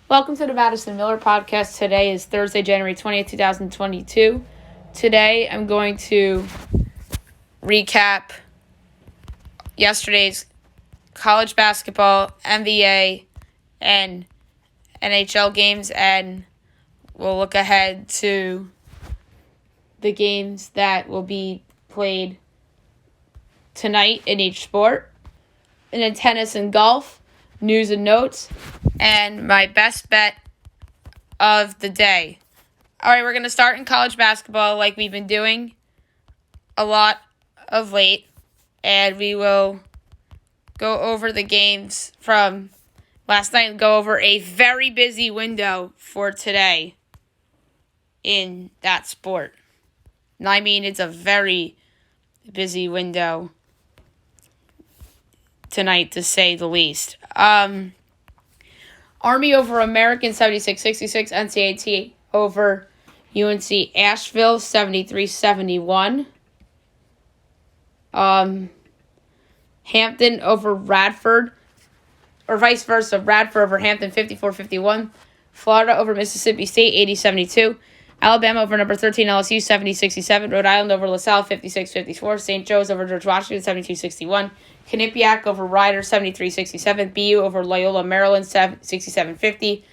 Welcome to the Madison Miller Podcast. Today is Thursday, January 20th, 2022. Today I'm going to recap yesterday's college basketball, NBA, and NHL games, and we'll look ahead to the games that will be played tonight in each sport. And in tennis and golf, news and notes, and my best bet of the day. All right, we're going to start in college basketball like we've been doing a lot of late, and we will go over the games from last night and go over a very busy window for today in that sport. And I mean, it's a very busy window tonight, to say the least. Army over American 76-66, NCAA over UNC Asheville 73-71. Hampton over Radford, or vice versa, Radford over Hampton 54-51. Florida over Mississippi State 80-72. Alabama over number 13 LSU 70-67. Rhode Island over LaSalle 56-54. St. Joe's over George Washington 72-61. Quinnipiac over Rider 73-67. BU over Loyola Maryland 67-50.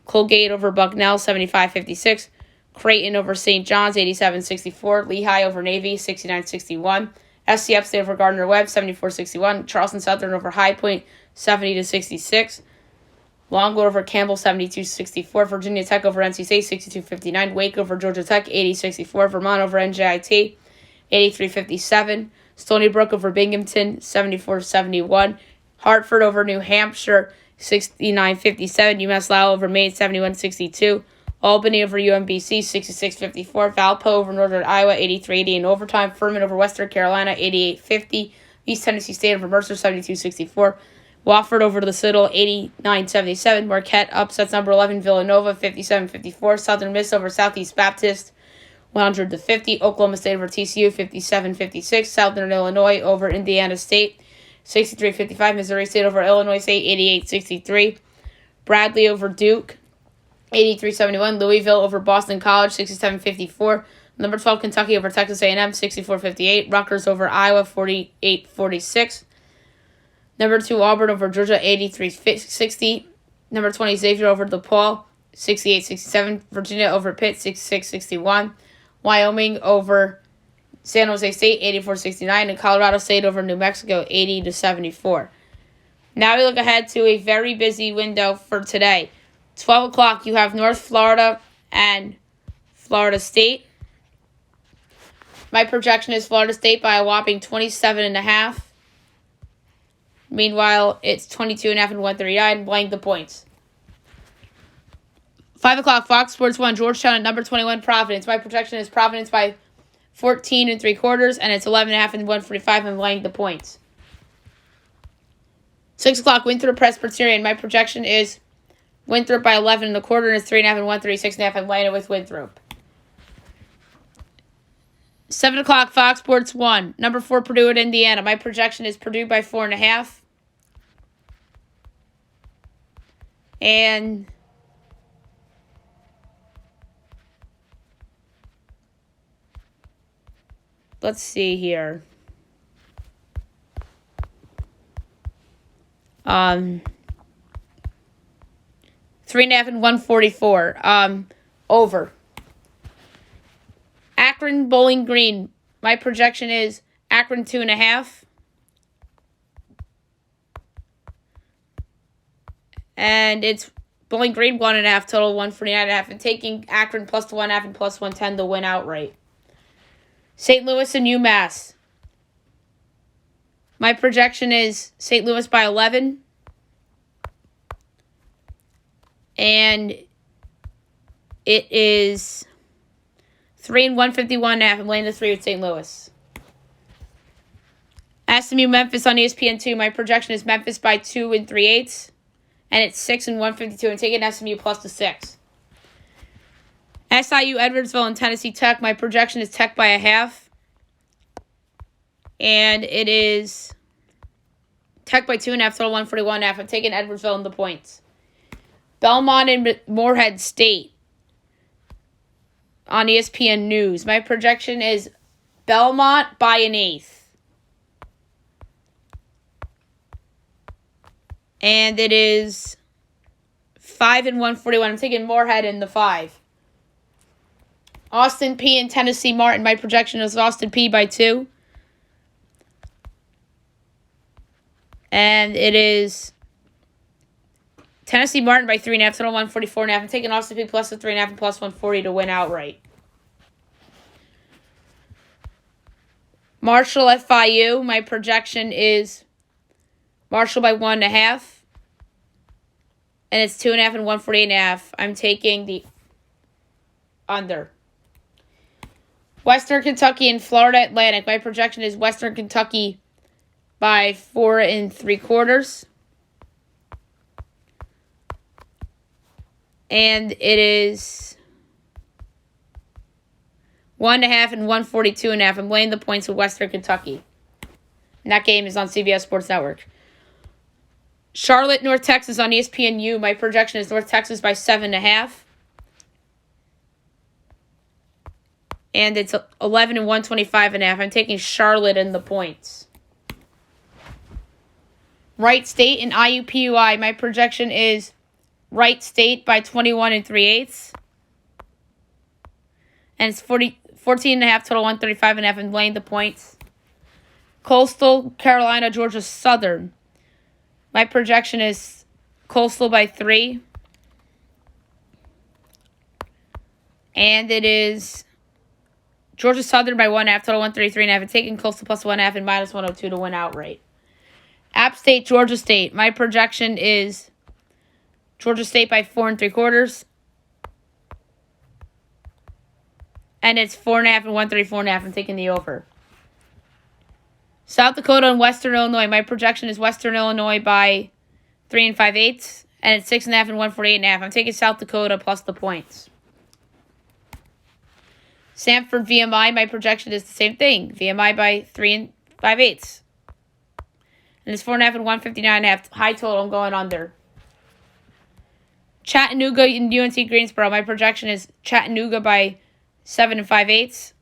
Colgate over Bucknell 75-56. Creighton over St. John's 87-64. Lehigh over Navy 69-61. SC Upstate over Gardner-Webb 74-61. Charleston Southern over High Point 70-66. Longwood over Campbell 72-64. Virginia Tech over NC State 62-59. Wake over Georgia Tech 80-64. Vermont over NJIT 83-57. Stony Brook over Binghamton 74-71. Hartford over New Hampshire 69-57. UMass Lowell over Maine 71-62. Albany over UMBC 66-54. Valpo over Northern Iowa 83-80 in overtime. Furman over Western Carolina 88-50. East Tennessee State over Mercer 72-64. Wofford over the Citadel 89-77. Marquette upsets number 11 Villanova 57-54. Southern Miss over Southeast Baptist 100-50. Oklahoma State over TCU 57-56. Southern Illinois over Indiana State 63-55. Missouri State over Illinois State 88-63. Bradley over Duke 83-71. Louisville over Boston College 67-54. Number 12 Kentucky over Texas A&M 64-58. Rutgers over Iowa 48-46. Number 2, Auburn over Georgia, 83-60. Number 20, Xavier over DePaul, 68-67. Virginia over Pitt, 66-61. Wyoming over San Jose State, 84-69. And Colorado State over New Mexico, 80-74. Now we look ahead to a very busy window for today. 12 o'clock, you have North Florida and Florida State. My projection is Florida State by a whopping 27.5. Meanwhile, it's 22.5 and 139, blank the points. 5 o'clock, Fox Sports 1, Georgetown at number 21, Providence. My projection is Providence by 14 3/4, and it's 11.5 and 145, and blank the points. 6 o'clock, Winthrop Presbyterian. My projection is Winthrop by 11 1/4, and it's 3.5 and 136.5, and blank it with Winthrop. 7 o'clock, Fox Sports 1, number 4, Purdue at Indiana. My projection is Purdue by 4.5. And let's see here. 3.5 and 144. Over. Akron Bowling Green. My projection is Akron 2.5. And it's Bowling Green 1.5, total 149.5. And taking Akron plus the 1.5 and plus 110 to win outright. St. Louis and UMass. My projection is St. Louis by 11. And it is 3 and 151.5. I'm laying the 3 with St. Louis. SMU Memphis on ESPN2. My projection is Memphis by 2 3/8. And it's 6 and 152. And taking SMU plus the 6. SIU Edwardsville and Tennessee Tech. My projection is Tech by 0.5. And it is Tech by 2.5, total 141.5. I'm taking Edwardsville in the points. Belmont and Morehead State on ESPN News. My projection is Belmont by an eighth. And it is 5 and 141. I'm taking Morehead in the 5. Austin P and Tennessee Martin. My projection is Austin P by 2. And it is Tennessee Martin by 3.5. Total 144.5. I'm taking Austin P plus the 3.5 and plus 140 to win outright. Marshall FIU. My projection is Marshall by 1.5. And it's 2.5 and 148.5. I'm taking the under. Western Kentucky and Florida Atlantic. My projection is Western Kentucky by 4 3/4. And it is 1.5 and 142.5. I'm laying the points with Western Kentucky. And that game is on CBS Sports Network. Charlotte, North Texas on ESPNU. My projection is North Texas by 7.5. And it's 11 and 125.5. I'm taking Charlotte in the points. Wright State and IUPUI. My projection is Wright State by 21 3/8. And it's 14.5 total 135.5. I'm laying the points. Coastal Carolina, Georgia Southern. My projection is Coastal by 3. And it is Georgia Southern by 1.5, total 133.5. I'm taking Coastal plus 1.5 and minus 102 to win outright. App State, Georgia State. My projection is Georgia State by 4 3/4. And it's 4.5 and 134.5. I'm taking the over. South Dakota and Western Illinois. My projection is Western Illinois by 3 5/8. And it's 6.5 and 148.5. I'm taking South Dakota plus the points. Stanford VMI. My projection is the same thing. VMI by 3 5/8. And it's 4.5 and 159.5. High total. I'm going under. Chattanooga and UNC Greensboro. My projection is Chattanooga by 7 5/8.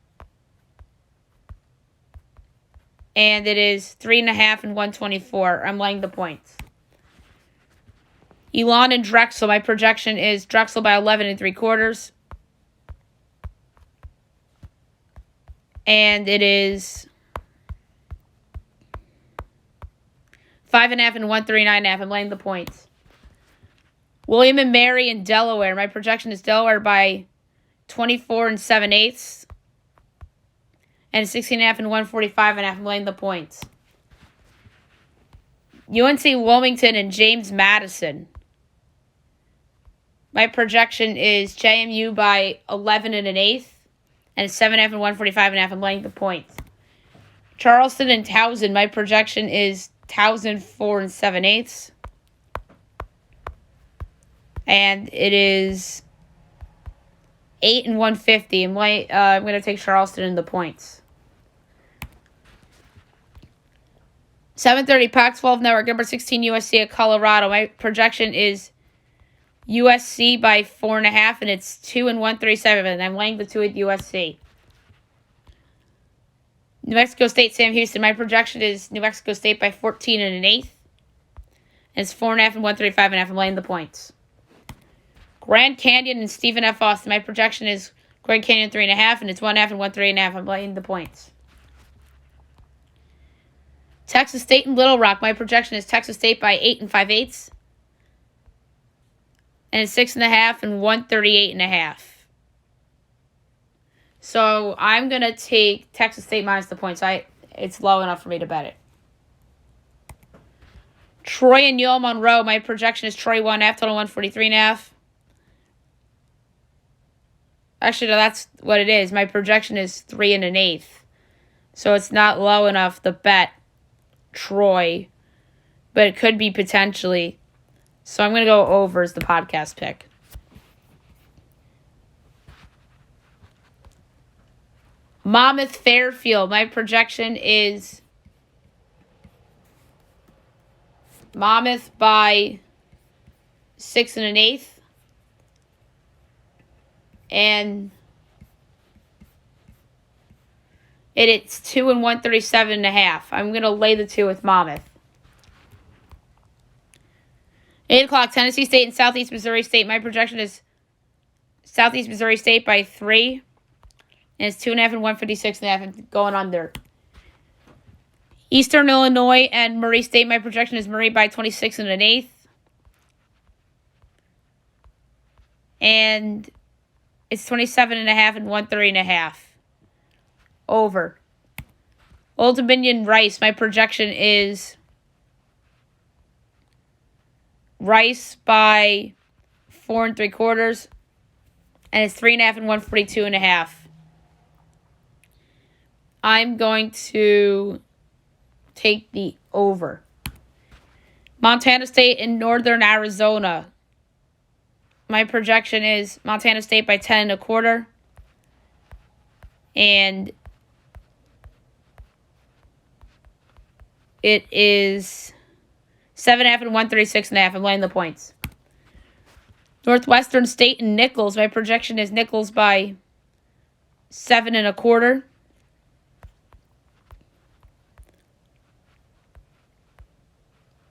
And it is 3.5 and 124. I'm laying the points. Elon and Drexel. My projection is Drexel by 11 3/4. And it is 5.5 and 139.5. I'm laying the points. William and Mary in Delaware. My projection is Delaware by 24 7/8. And 16.5 and 145.5. I'm laying the points. UNC Wilmington and James Madison. My projection is JMU by 11 1/8. And it's 7.5 and 145.5. I'm laying the points. Charleston and Towson. My projection is Towson 4 7/8. And it is 8 and 150. I'm going to take Charleston in the points. 7:30 Pac-12 Network. Number 16 USC at Colorado. My projection is USC by 4.5, and it's 2 and 137. And I'm laying the 2 at USC. New Mexico State, Sam Houston. My projection is New Mexico State by 14 1/8. And it's 4.5 and 135.5. I'm laying the points. Grand Canyon and Stephen F. Austin. My projection is Grand Canyon 3.5, and it's 1.5 and 138.5. I'm laying the points. Texas State and Little Rock. My projection is Texas State by 8 5/8. And it's 6.5 and 138.5. So I'm going to take Texas State minus the points. It's low enough for me to bet it. Troy and Yale Monroe. My projection is Troy 1.5, total 143.5. Actually, no, that's what it is. My projection is 3 1/8. So it's not low enough to bet Troy. But it could be potentially. So I'm going to go over as the podcast pick. Monmouth Fairfield. My projection is Monmouth by 6 1/8. And it's 2 137.5. I'm going to lay the 2 with Monmouth. 8 o'clock, Tennessee State and Southeast Missouri State. My projection is Southeast Missouri State by 3. And it's 2.5 and 156.5. I'm going under. Eastern Illinois and Murray State. My projection is Murray by 26 1/8. And it's 27.5 and 130.5. Over. Old Dominion Rice. My projection is Rice by 4 3/4. And it's 3.5 and 142.5. I'm going to take the over. Montana State and Northern Arizona. My projection is Montana State by 10 1/4. And it is 7.5 and 136.5. I'm laying the points. Northwestern State and Nichols. My projection is Nichols by 7 1/4.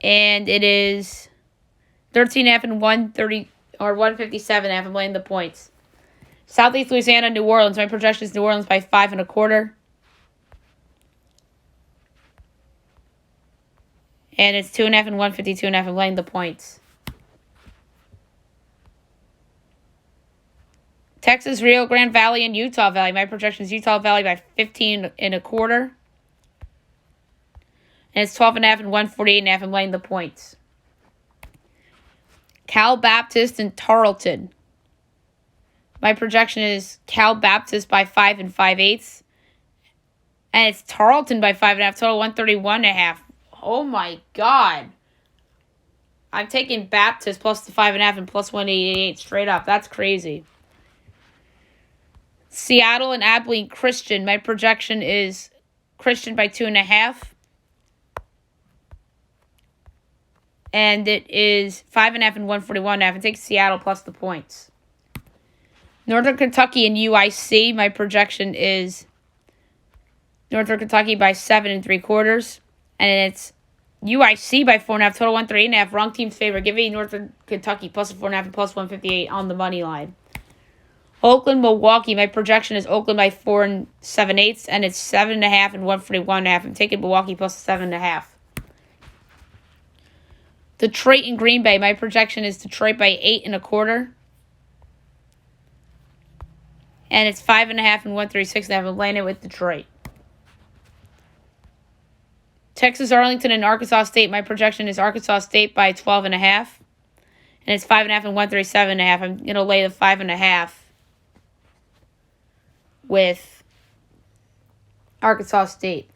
And it is 13.5 and 130 or 157.5. I'm laying the points. Southeast Louisiana, New Orleans. My projection is New Orleans by 5 1/4. And it's 2.5 and 152.5. I'm laying the points. Texas, Rio Grande Valley, and Utah Valley. My projection is Utah Valley by 15 1/4. And it's 12.5 and 148.5. I'm laying the points. Cal Baptist and Tarleton. My projection is Cal Baptist by 5 5/8. And it's Tarleton by 5.5. Total 131.5. Oh my God. I'm taking Baptist plus the 5.5 and plus 188 straight up. That's crazy. Seattle and Abilene Christian. My projection is Christian by 2.5. And it is 5.5 and 141.5. And take Seattle plus the points. Northern Kentucky and UIC. My projection is Northern Kentucky by 7 3/4. And it's UIC by 4.5. Total 138.5. Wrong team's favor. Give me Northern Kentucky plus 4.5 and plus 158 on the money line. Oakland, Milwaukee. My projection is Oakland by 4 7/8. And it's 7.5 and 141.5. I'm taking Milwaukee plus 7.5. Detroit and Green Bay. My projection is Detroit by 8 1/4. And it's 5.5 and 136.5. I'm laying it with Detroit. Texas, Arlington, and Arkansas State. My projection is Arkansas State by 12.5. And it's 5.5 and 137.5. I'm going to lay the 5.5 with Arkansas State.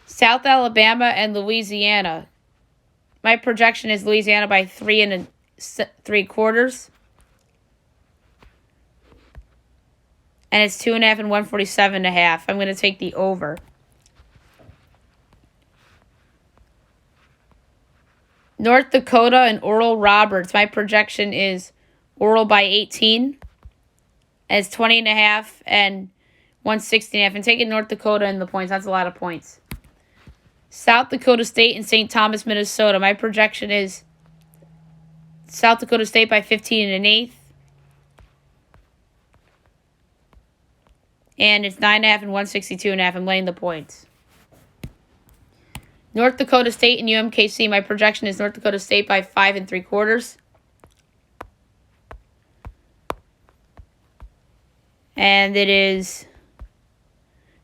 South Alabama and Louisiana. My projection is Louisiana by 3 3/4. And it's 2.5 and 147.5. I'm going to take the over. North Dakota and Oral Roberts. My projection is Oral by 18. And it's 20.5 and 160.5. I'm taking North Dakota in the points. That's a lot of points. South Dakota State and St. Thomas, Minnesota. My projection is South Dakota State by 15 1/8. And it's 9.5 and 162.5. I'm laying the points. North Dakota State and UMKC. My projection is North Dakota State by 5 3/4. And it is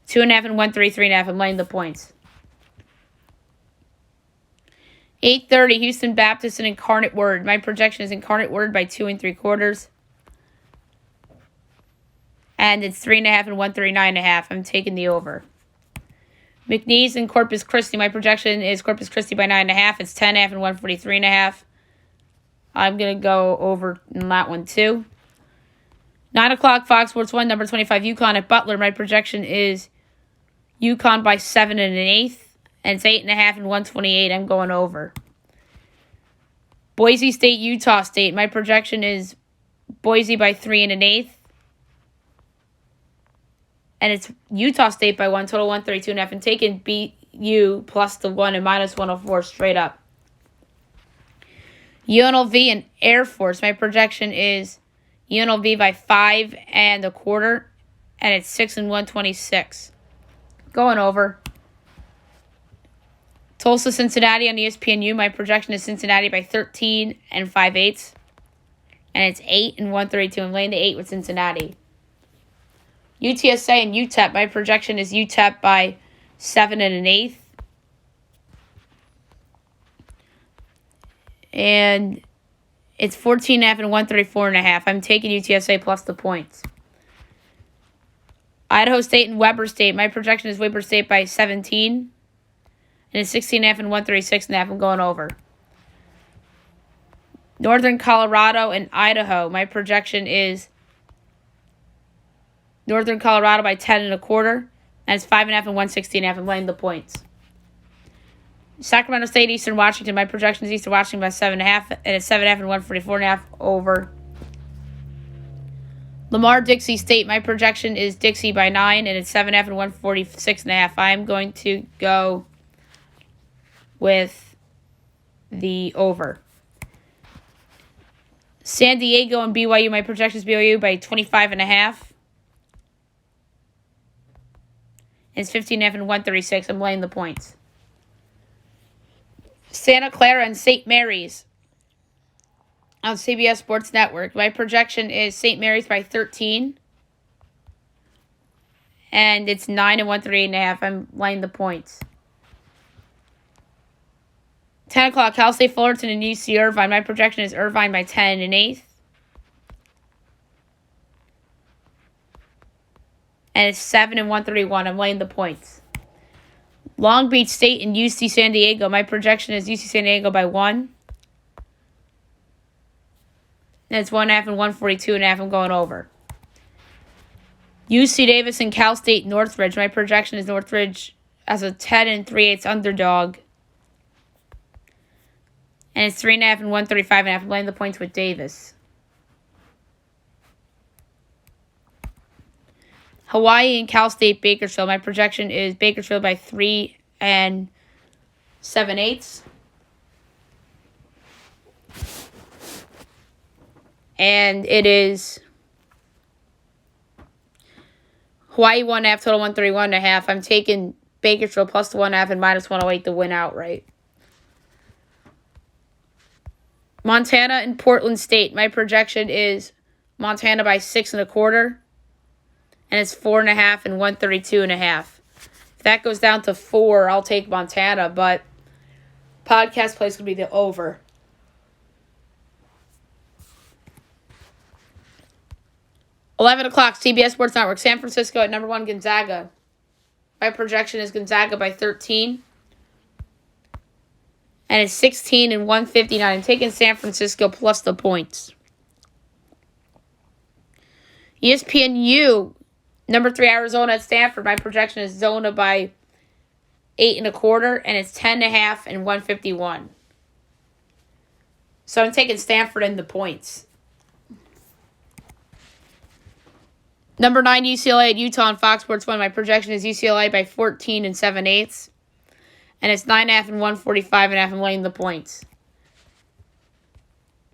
2.5 and 133.5. I'm laying the points. 8:30, Houston Baptist and Incarnate Word. My projection is Incarnate Word by 2 3/4. And it's 3.5 and 139.5. I'm taking the over. McNeese and Corpus Christi. My projection is Corpus Christi by 9.5. It's 10.5 and 143.5. I'm going to go over in that one too. 9 o'clock, Fox Sports 1, number 25, UConn at Butler. My projection is UConn by 7 1/8. And it's 8.5 and 128. I'm going over. Boise State, Utah State. My projection is Boise by 3 1/8. And it's Utah State by 1, total 132.5. And taking BU plus the 1 and minus 104 straight up. UNLV and Air Force. My projection is UNLV by 5 1/4. And it's 6 126. Going over. Tulsa, Cincinnati on ESPNU. My projection is Cincinnati by 13 5/8. And it's 8 132. I'm laying the 8 with Cincinnati. UTSA and UTEP. My projection is UTEP by 7 1/8. And it's 14.5 and 134.5. I'm taking UTSA plus the points. Idaho State and Weber State. My projection is Weber State by 17. And it's 16.5 and 136.5. I'm going over. Northern Colorado and Idaho. My projection is Northern Colorado by 10 1/4. And it's 5.5 and 160.5. I'm laying the points. Sacramento State, Eastern Washington. My projection is Eastern Washington by 7.5. And it's 7.5 and 144.5 over. Lamar, Dixie State. My projection is Dixie by 9. And it's 7.5 and 146.5. I'm going to go with the over. San Diego and BYU. My projection is BYU by 25.5. It's 15.5 and 136. I'm laying the points. Santa Clara and St. Mary's on CBS Sports Network. My projection is St. Mary's by 13. And it's 9 and 138.5. I'm laying the points. 10 o'clock, Cal State Fullerton and UC Irvine. My projection is Irvine by 10 1/8. And it's 7 and 131. I'm laying the points. Long Beach State and UC San Diego. My projection is UC San Diego by 1. And it's 1.5 and 142.5. I'm going over. UC Davis and Cal State Northridge. My projection is Northridge as a 10 3/8 underdog. And it's 3.5 and 135.5. I'm laying the points with Davis. Hawaii and Cal State Bakersfield. My projection is Bakersfield by 3 7/8. And it is Hawaii 1.5, total 131.5. I'm taking Bakersfield plus the 1.5 and minus 108 to win outright. Montana and Portland State. My projection is Montana by 6 1/4. And it's 4.5 and 132.5. If that goes down to 4, I'll take Montana, but podcast place could be the over. $11 o'clock, CBS Sports Network. San Francisco at number 1, Gonzaga. My projection is Gonzaga by 13. And it's 16 and 159. I'm taking San Francisco plus the points. ESPNU, number 3, Arizona at Stanford. My projection is Zona by 8 1/4, and it's 10.5 and 151. So I'm taking Stanford in the points. Number 9, UCLA at Utah on Fox Sports 1. My projection is UCLA by 14 7/8. And it's 9.5 and 145.5. I'm laying the points.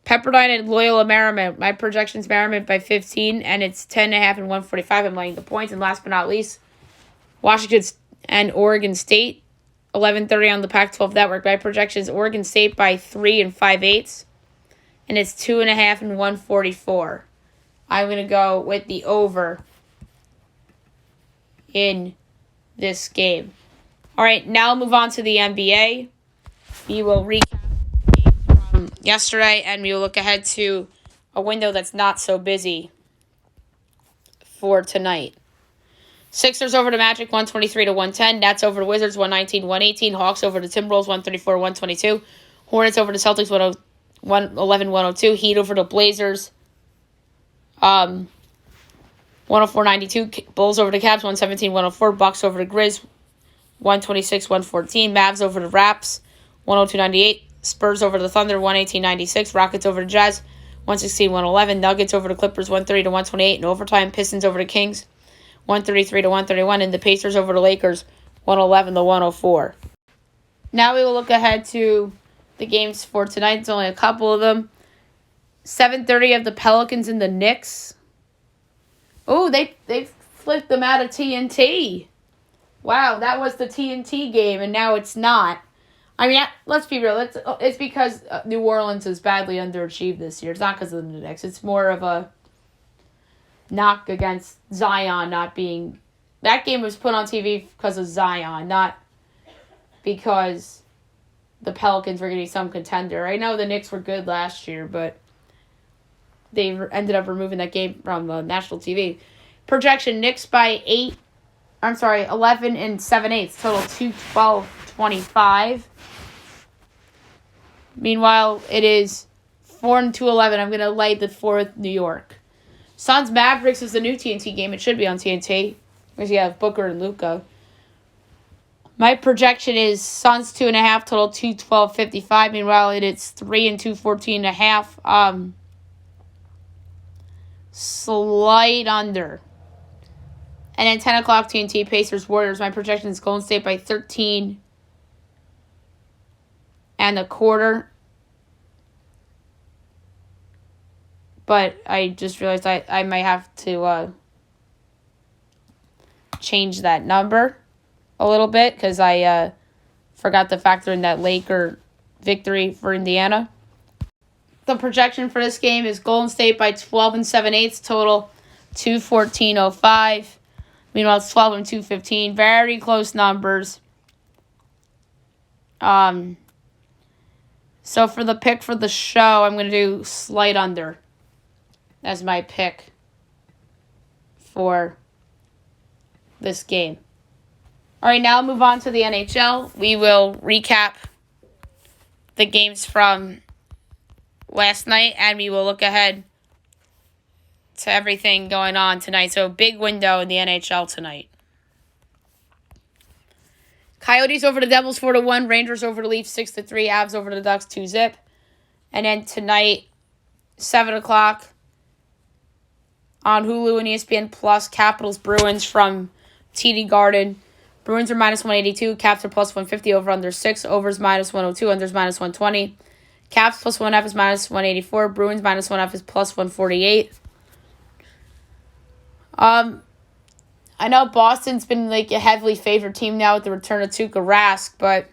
Pepperdine and Loyola Marymount. My projection is Marymount by 15. And it's 10.5 and 145. I'm laying the points. And last but not least, Washington and Oregon State. 11:30 on the Pac-12 Network. My projection is Oregon State by 3 5/8. And it's 2.5 and 144. I'm going to go with the over in this game. All right, now I'll move on to the NBA. We will recap the games from yesterday, and we will look ahead to a window that's not so busy for tonight. Sixers over the Magic, 123-110. Nets over the Wizards, 119-118. Hawks over the Timberwolves, 134-122. Hornets over the Celtics, 111-102. Heat over the Blazers, 104-92. Bulls over the Cavs, 117-104. Bucks over the Grizz, 126-114. Mavs over the Raps, 102-98. Spurs over the Thunder, 118-96. Rockets over the Jazz, 116-111. Nuggets over the Clippers, 130-128. In overtime, Pistons over the Kings, 133-131. And the Pacers over the Lakers, 111-104. Now we will look ahead to the games for tonight. It's only a couple of them. 7:30 of the Pelicans and the Knicks. Oh, they flipped them out of TNT. Wow, that was the TNT game, and now it's not. I mean, let's be real. It's because New Orleans is badly underachieved this year. It's not because of the Knicks. It's more of a knock against Zion not being... That game was put on TV because of Zion, not because the Pelicans were going to be some contender. I know the Knicks were good last year, but they ended up removing that game from national TV. Projection, Knicks by 11 and 7/8, total 212-25. Meanwhile, it is 4-11. I'm going to lay the 4th New York. Suns Mavericks is the new TNT game. It should be on TNT because you have Booker and Luka. My projection is Suns 2.5, total 212-55. Meanwhile, it is 3 and 214.5. Slight under. And then 10 o'clock TNT, Pacers Warriors. My projection is Golden State by 13 and a quarter. But I just realized I might have to change that number a little bit because I forgot to factor in that Laker victory for Indiana. The projection for this game is Golden State by 12 and 7/8, total 214.05. Meanwhile, it's 12 and 215. Very close numbers. So for the pick for the show, I'm going to do slight under as my pick for this game. All right, now I'll move on to the NHL. We will recap the games from last night, and we will look ahead to everything going on tonight. So, big window in the NHL tonight. Coyotes over the Devils 4-1. Rangers over the Leafs 6-3. Avs over the Ducks 2-0. And then tonight, 7 o'clock on Hulu and ESPN Plus, Capitals Bruins from TD Garden. Bruins are minus 182. Caps are plus 150. Over under 6. Overs minus 102. Unders minus 120. Caps plus 1/2 is minus 184. Bruins minus 1/2 is plus 148. I know Boston's been like a heavily favored team now with the return of Tuukka Rask, but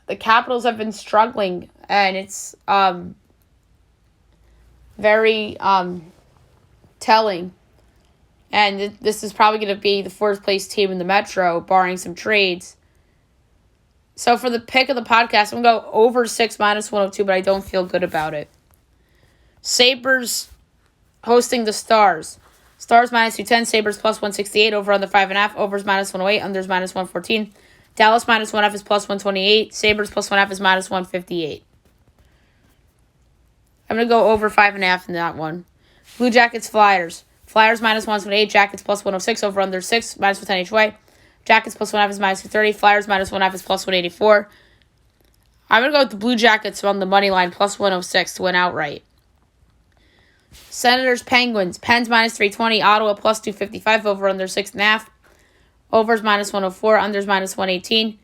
the Capitals have been struggling, and it's very telling. And this is probably going to be the 4th place team in the Metro, barring some trades. So for the pick of the podcast, I'm going to go over 6 minus 102, but I don't feel good about it. Sabres hosting the Stars. Stars minus 210, Sabres plus 168, over under 5.5, overs minus 108, unders minus 114. Dallas minus 1/2 is plus 128, Sabres plus 1/2 is minus 158. I'm going to go over 5.5 in that one. Blue Jackets Flyers. Flyers minus 128, Jackets plus 106, over under 6, minus 110 each way. Jackets plus 1/2 is minus 230, Flyers minus 1/2 is plus 184. I'm going to go with the Blue Jackets on the money line, plus 106 to win outright. Senators, Penguins. Pens minus 320. Ottawa plus 255. Over under 6.5. Overs minus 104. Unders minus 118.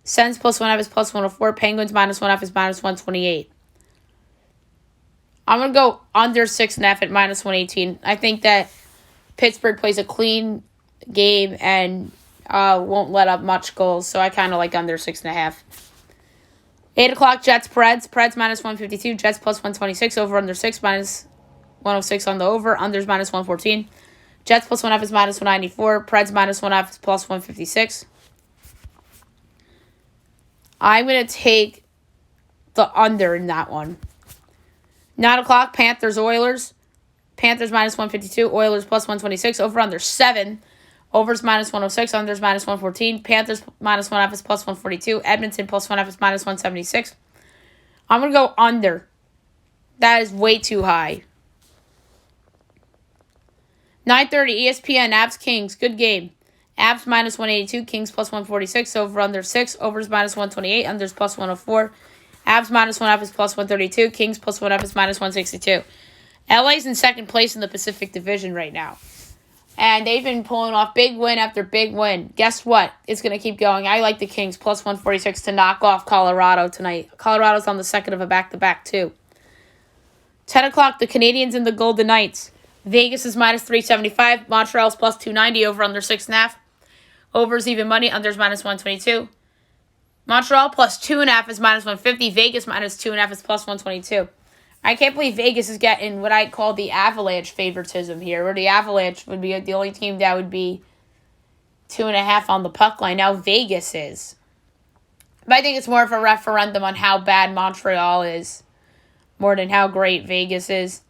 Sens plus 1/2 is plus 104. Penguins minus 1/2 is minus 128. I'm going to go under 6.5 at minus 118. I think that Pittsburgh plays a clean game and won't let up much goals, so I kind of like under 6.5. 8 o'clock, Jets, Preds. Preds minus 152. Jets plus 126. Over under 6 minus 106 on the over. Unders minus 114. Jets plus 1/2 is minus 194. Preds minus 1/2 is plus 156. I'm going to take the under in that one. 9 o'clock, Panthers, Oilers. Panthers minus 152. Oilers plus 126. Over under 7. Overs minus 106. Unders minus 114. Panthers minus 1/2 is plus 142. Edmonton plus 1/2 is minus 176. I'm going to go under. That is way too high. 9:30 ESPN, Avs Kings. Good game. Avs minus 182, Kings plus 146, over under 6, overs minus 128, unders plus 104. Avs minus 1 half is plus 132, Kings plus 1 half is minus 162. LA's in second place in the Pacific Division right now. And they've been pulling off big win after big win. Guess what? It's going to keep going. I like the Kings plus 146 to knock off Colorado tonight. Colorado's on the second of a back-to-back, too. 10 o'clock, the Canadiens and the Golden Knights. Vegas is minus 375. Montreal's plus 290, over under 6.5. Overs even money, unders minus 122. Montreal plus 2.5 is minus 150. Vegas minus 2.5 is plus 122. I can't believe Vegas is getting what I call the Avalanche favoritism here, where the Avalanche would be the only team that would be 2.5 on the puck line. Now Vegas is. But I think it's more of a referendum on how bad Montreal is, more than how great Vegas is.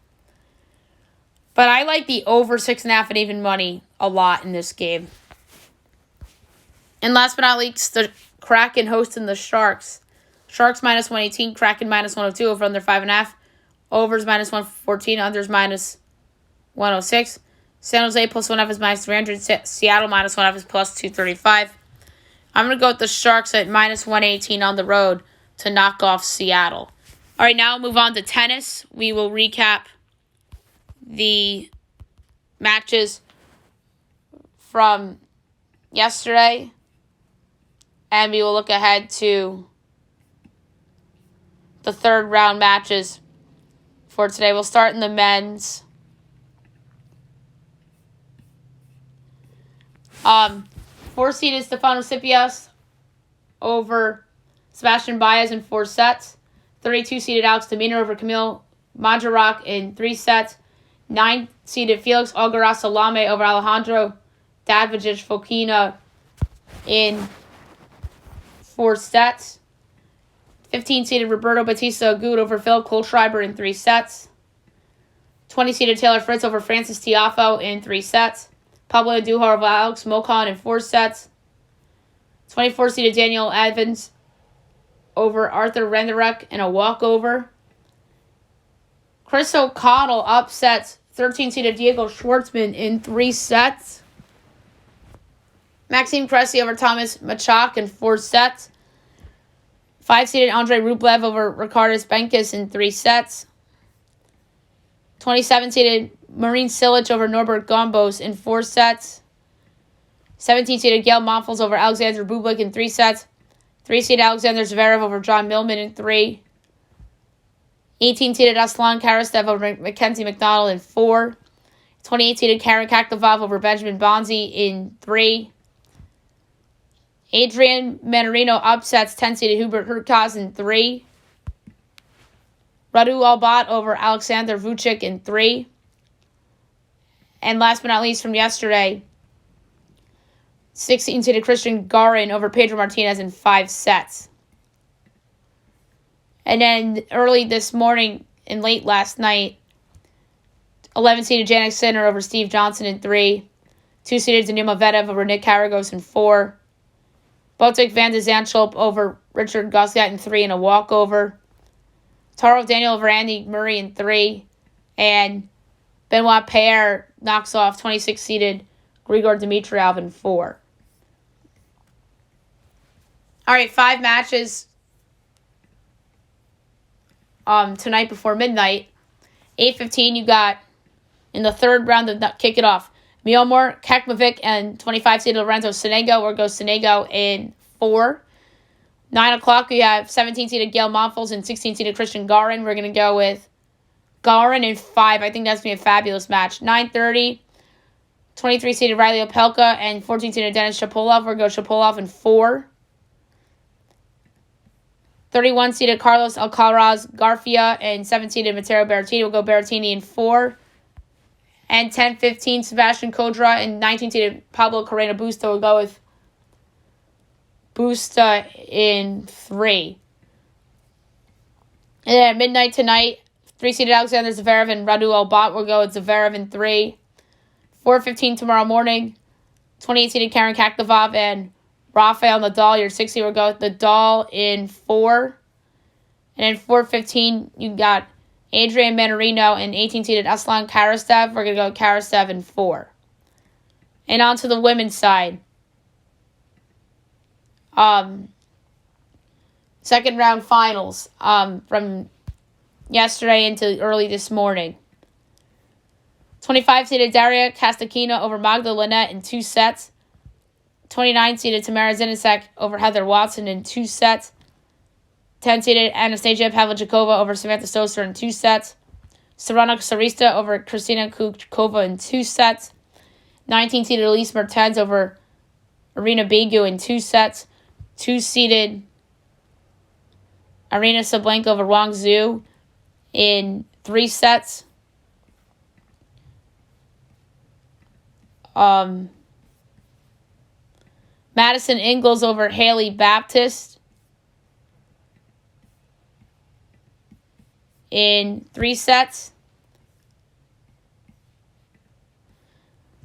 But I like the over 6.5 and even money a lot in this game. And last but not least, the Kraken hosting the Sharks. Sharks minus 118, Kraken minus 102, over under 5.5. Overs minus 114, unders minus 106. San Jose plus 1.5 is minus 300. Seattle minus 1.5 is plus 235. I'm going to go with the Sharks at minus 118 on the road to knock off Seattle. All right, now we'll move on to tennis. We will recap the matches from yesterday, and we will look ahead to the third round matches for today. We'll start in the men's. Four seed is Stefanos Tsitsipas over Sebastian Baez in 4 sets. 32-seeded Alex de Minaur over Kamil Majarak in 3 sets. 9-seeded Felix Auger-Aliassime over Alejandro Davidovich Fokina in 4 sets. 15-seeded Roberto Bautista Agut over Phil Kohlschreiber in 3 sets. 20-seeded Taylor Fritz over Francis Tiafoe in 3 sets. Pablo Andujar over Alex Mokon in 4 sets. 24-seeded Daniel Evans over Arthur Renderek in a walkover. Chris O'Connell upsets 13-seeded Diego Schwartzman in 3 sets. Maxime Cressy over Thomas Machak in 4 sets. 5-seeded Andrei Rublev over Ricardus Benkis in 3 sets. 27-seeded Marin Cilic over Norbert Gombos in 4 sets. 17-seeded Gail Monfils over Alexander Bublik in 3 sets. 3-seeded Alexander Zverev over John Millman in 3. 18-seeded Aslan Karastev over Mackenzie McDonald in 4. 28-seeded Karen Kaktovov over Benjamin Bonzi in 3. Adrian Manarino upsets 10-seeded Hubert Hurkacz in 3. Radu Albat over Alexander Vucic in 3. And last but not least from yesterday, 16-seeded Christian Garin over Pedro Martinez in 5 sets. And then early this morning and late last night, 11-seeded Jannik Sinner over Steve Johnson in 3. 2-seeded Daniil Medvedev over Nick Kyrgios in 4. Botic van de Zandschulp over Richard Gasquet in 3 and a walkover. Taro Daniel over Andy Murray in 3. And Benoit Paire knocks off 26-seeded Grigor Dimitrov in 4. All right, 5 matches tonight before midnight. 8:15, you got in the third round to kick it off. Miomir Kekmanovic and 25-seeded Lorenzo Sonego, or goes Sonego in 4. 9 o'clock, we have 17-seeded Gail Monfils and 16-seeded Christian Garin. We're going to go with Garin in 5. I think that's going to be a fabulous match. 9:30, 23-seeded Riley Opelka and 14-seeded Denis Shapovalov. We're going to go Shapovalov in 4. 31-seeded Carlos Alcaraz Garcia and 7-seeded Matteo Berrettini. We'll go Berrettini in 4. And 10-15, Sebastian Kodra and 19-seeded Pablo Carreno Busta. We'll go with Busta in 3. And then at midnight tonight, 3-seeded Alexander Zverev and Radu Albat. We'll go with Zverev in 3. 4:15 tomorrow morning, 28-seeded Karen Kaktovov and Rafael Nadal. Your 6-seed will go with Nadal in 4. And then 4:15, you got Adrian Manarino and 18-seeded Aslan Karastev. We're going to go Karastev in 4. And on to the women's side. second round finals from yesterday into early this morning. 25-seeded Daria Kastakina over Magda Linette in 2 sets. 29-seeded Tamara Zinasek over Heather Watson in 2 sets. 10-seeded Anastasia Pavlyuchova over Samantha Stoser in 2 sets. Sarana Sarista over Kristina Kuchkova in 2 sets. 19-seeded Elise Mertens over Irina Begu in 2 sets. 2-seeded Arina Sablenka over Wang Zhu in 3 sets. Madison Ingles over Haley Baptist in 3 sets.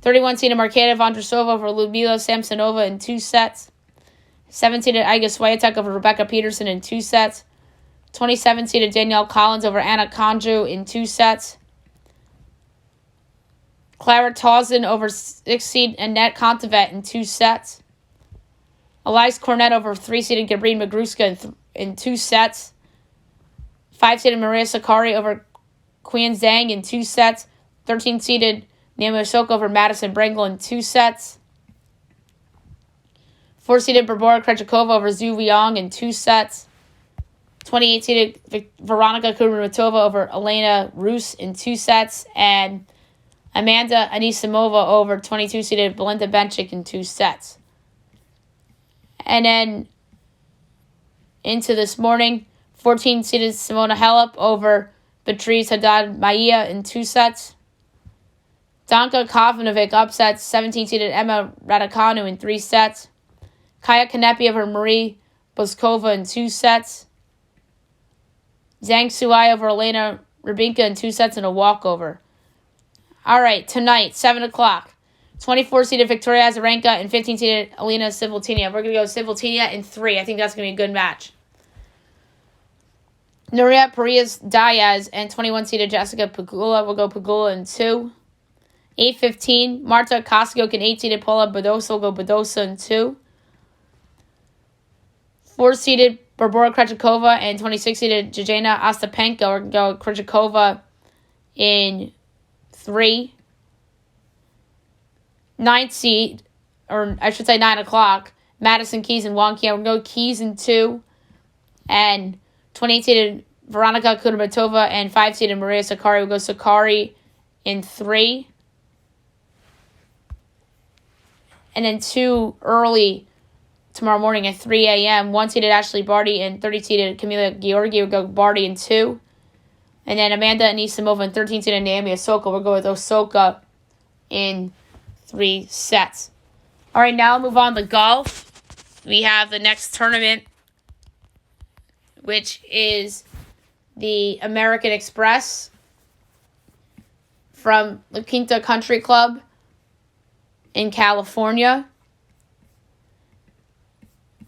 31-seeded Marketa Vondrasova over Ludmila Samsonova in 2 sets. 7-seeded Iga Swiatek over Rebecca Peterson in 2 sets. 27-seeded Danielle Collins over Anna Konju in 2 sets. Clara Tauson over 6-seed Annette Kontaveit in 2 sets. Elias Cornet over 3-seeded Gabriel Magruska in 2 sets. 5-seeded Maria Sakkari over Qian Zhang in 2 sets. 13-seeded Naomi Osaka over Madison Brangle in 2 sets. 4-seeded Barbora Krejcikova over Zhu Liang in 2 sets. 28-seeded Veronika Kudermetova over Elena Rus in 2 sets. And Amanda Anisimova over 22-seeded Belinda Bencic in 2 sets. And then into this morning, 14-seeded Simona Halep over Beatriz Haddad Maia in 2 sets. Danka Kovanovic upsets 17-seeded Emma Raducanu in 3 sets. Kaya Kanepi over Marie Boskova in 2 sets. Zhang Suai over Elena Rybinka in 2 sets and a walkover. All right, tonight, 7 o'clock. 24-seeded Victoria Azarenka and 15-seeded Alina Svitolina. We're going to go Svitolina in 3. I think that's going to be a good match. Nuria Parias Diaz and 21-seeded Jessica Pegula will go Pegula in 2. 8:15, Marta Kostyuk and 8-seeded Paula Badosa will go Badosa in 2. 4-seeded Barbora Krejcikova and 26-seeded Jejena Ostapenko are going to go Krejcikova in 3. 9th seed, or I should say 9 o'clock, Madison Keys and Wang Qian will go Keys in 2. And 28-seeded Veronika Kudermetova and 5-seeded Maria Sakkari will go Sakkari in 3. And then 2 early tomorrow morning at 3 a.m., 1-seeded Ashley Barty and 30-seeded Camila Georgi will go Barty in 2. And then Amanda Anisimova and 13-seeded Naomi Osaka will go with Osaka in 3 sets. All right, now move on to golf. We have the next tournament, which is the American Express from La Quinta Country Club in California.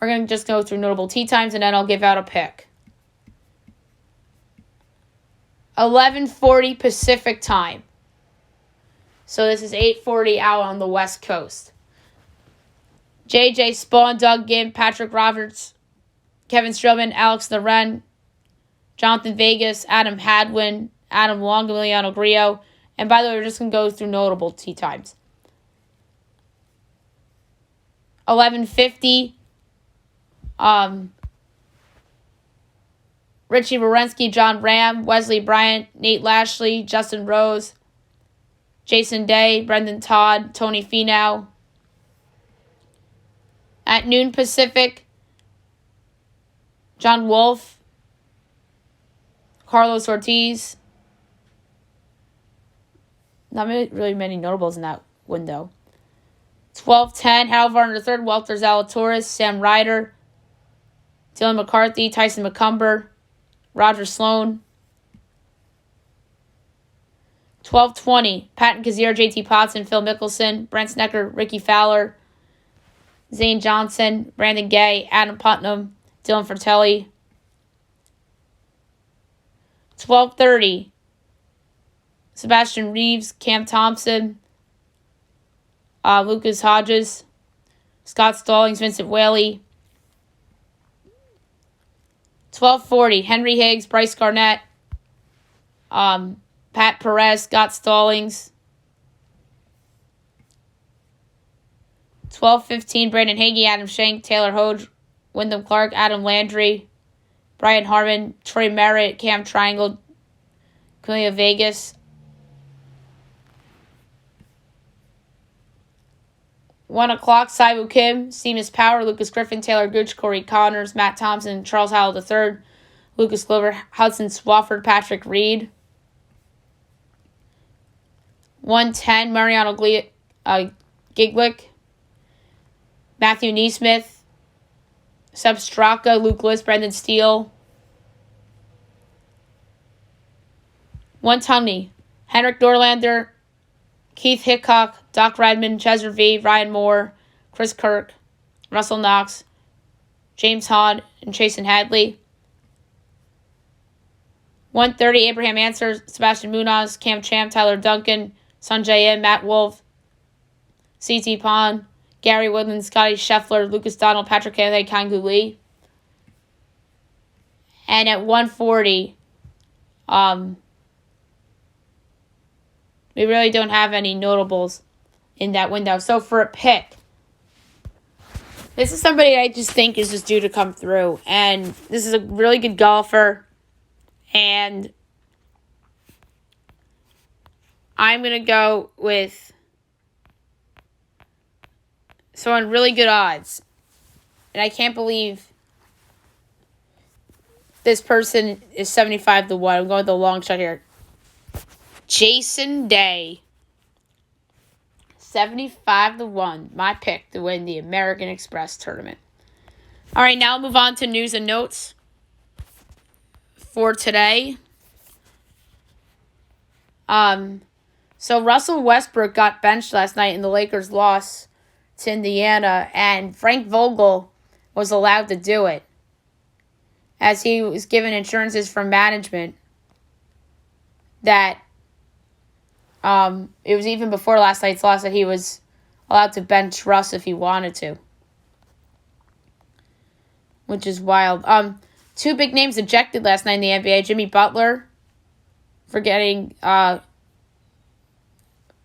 We're going to just go through notable tee times, and then I'll give out a pick. 11:40 Pacific time. So this is 8:40 out on the West Coast. J.J. Spawn, Doug Ginn, Patrick Roberts, Kevin Stroman, Alex Loren, Jonathan Vegas, Adam Hadwin, Adam Long, Emiliano Grillo. And by the way, we're just going to go through notable tee times. 11:50. Richie Wierenski, John Ram, Wesley Bryant, Nate Lashley, Justin Rose, Jason Day, Brendan Todd, Tony Finau. At noon Pacific, John Wolfe, Carlos Ortiz. Not really many notables in that window. 12:10, Harold Varner III, Walter Zalatoris, Sam Ryder, Dylan McCarthy, Tyson McCumber, Roger Sloan. 12:20, Patton Kazir, JT Potson, Phil Mickelson, Brent Snecker, Ricky Fowler, Zane Johnson, Brandon Gay, Adam Putnam, Dylan Fratelli. 12:30, Sebastian Reeves, Cam Thompson, Lucas Hodges, Scott Stallings, Vincent Whaley, 12:40, Henry Higgs, Bryce Garnett, Pat Perez, Scott Stallings. 12:15, Brandon Hagee, Adam Schenk, Taylor Hoge, Wyndham Clark, Adam Landry, Brian Harmon, Troy Merritt, Cam Triangle, Camellia Vegas. 1 o'clock, Saibu Kim, Seamus Power, Lucas Griffin, Taylor Gooch, Corey Connors, Matt Thompson, Charles Howell III, Lucas Glover, Hudson Swafford, Patrick Reed. 1:10, Mariano Giglick, Matthew Neesmith, Seb Straka, Luke List, Brendan Steele. 1:20, Henrik Norlander, Keith Hickok, Doc Redmond, Chester V, Ryan Moore, Chris Kirk, Russell Knox, James Hahn, and Chasen Hadley. 1:30, Abraham Answer, Sebastian Munoz, Cam Champ, Tyler Duncan, Sanjay M, Matt Wolf, C.T. Pond, Gary Woodland, Scotty Scheffler, Lucas Donald, Patrick Cantlay, Kangu Lee. And at 1:40, we really don't have any notables in that window. So for a pick, this is somebody I just think is just due to come through. And this is a really good golfer. And I'm going to go with someone really good odds. And I can't believe this person is 75-1. I'm going with the long shot here. Jason Day. 75-1. My pick to win the American Express tournament. All right, now I'll move on to news and notes for today. So Russell Westbrook got benched last night in the Lakers' loss to Indiana, and Frank Vogel was allowed to do it, as he was given insurances from management that it was even before last night's loss that he was allowed to bench Russ if he wanted to, which is wild. Two big names ejected last night in the NBA. Jimmy Butler for getting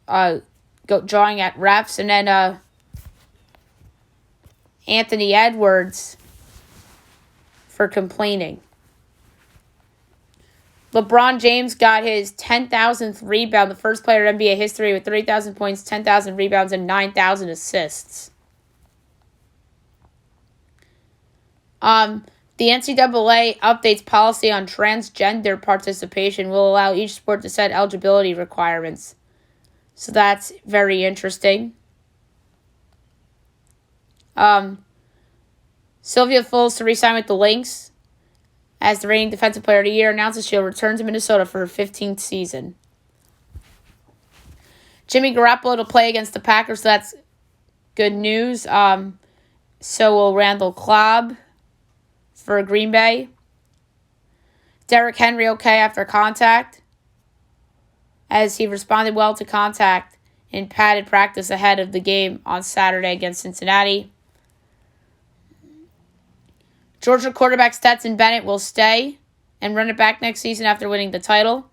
drawing at refs, and then Anthony Edwards for complaining. LeBron James got his 10,000th rebound, the first player in NBA history with 30,000 points, 10,000 rebounds, and 9,000 assists. The NCAA updates policy on transgender participation will allow each sport to set eligibility requirements. So that's very interesting. Sylvia Fultz to re-sign with the Lynx as the reigning Defensive Player of the Year, announces she'll return to Minnesota for her 15th season. Jimmy Garoppolo to play against the Packers, so that's good news. So will Randall Cobb for Green Bay. Derrick Henry okay after contact, as he responded well to contact in padded practice ahead of the game on Saturday against Cincinnati. Georgia quarterback Stetson Bennett will stay and run it back next season after winning the title.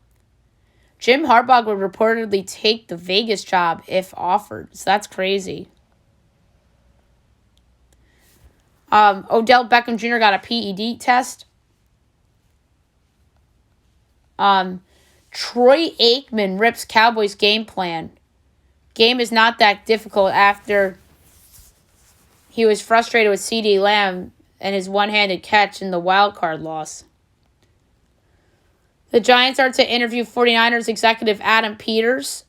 Jim Harbaugh would reportedly take the Vegas job if offered, so that's crazy. Odell Beckham Jr. got a PED test. Troy Aikman rips Cowboys game plan. Game is not that difficult after he was frustrated with CeeDee Lamb and his one-handed catch in the wild card loss. The Giants are to interview 49ers executive Adam Peters,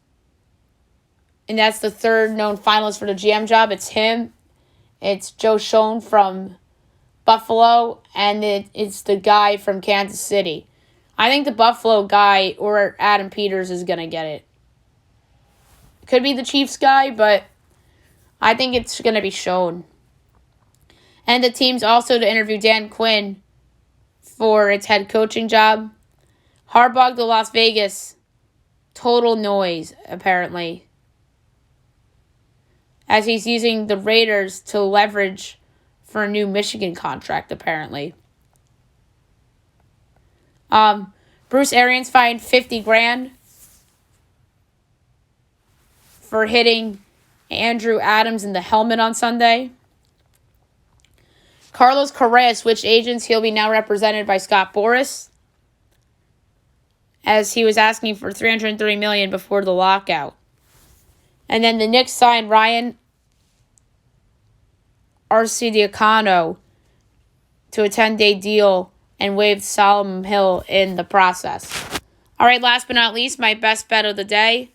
and that's the third known finalist for the GM job. It's him, it's Joe Schoen from Buffalo, and it's the guy from Kansas City. I think the Buffalo guy or Adam Peters is going to get it. Could be the Chiefs guy, but I think it's going to be Schoen. And the team's also to interview Dan Quinn for its head coaching job. Harbaugh to Las Vegas. Total noise, apparently, as he's using the Raiders to leverage for a new Michigan contract, apparently. Bruce Arians fined $50,000 for hitting Andrew Adams in the helmet on Sunday. Carlos Correa switched agents. He'll be now represented by Scott Boras, as he was asking for $330 million before the lockout. And then the Knicks signed Ryan Arcidiacono to a 10-day deal and waived Solomon Hill in the process. All right, last but not least, my best bet of the day,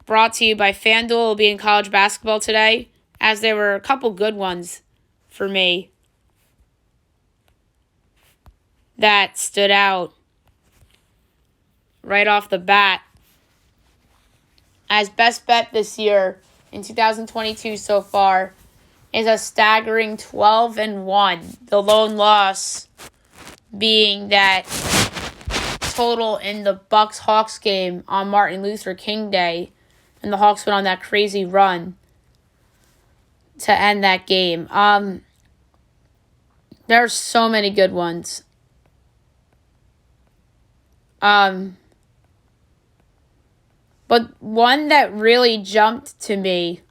brought to you by FanDuel, will be in college basketball today, as there were a couple good ones for me that stood out right off the bat as best bet this year in 2022 so far is a staggering 12-1. The lone loss being that total in the Bucks-Hawks game on Martin Luther King Day, and the Hawks went on that crazy run to end that game. There are so many good ones. But one that really jumped to me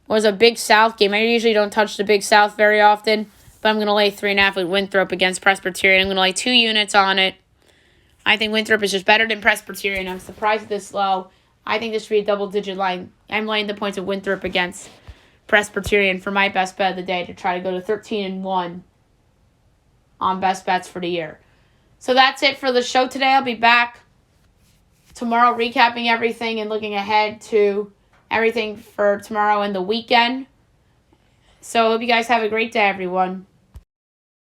was a Big South game. I usually don't touch the Big South very often, but I'm going to lay 3.5 with Winthrop against Presbyterian. I'm going to lay 2 units on it. I think Winthrop is just better than Presbyterian. I'm surprised it's this low. I think this should be a double-digit line. I'm laying the points of Winthrop against Presbyterian for my best bet of the day to try to go to 13-1 on best bets for the year. So that's it for the show today. I'll be back tomorrow recapping everything and looking ahead to everything for tomorrow and the weekend. So I hope you guys have a great day, everyone.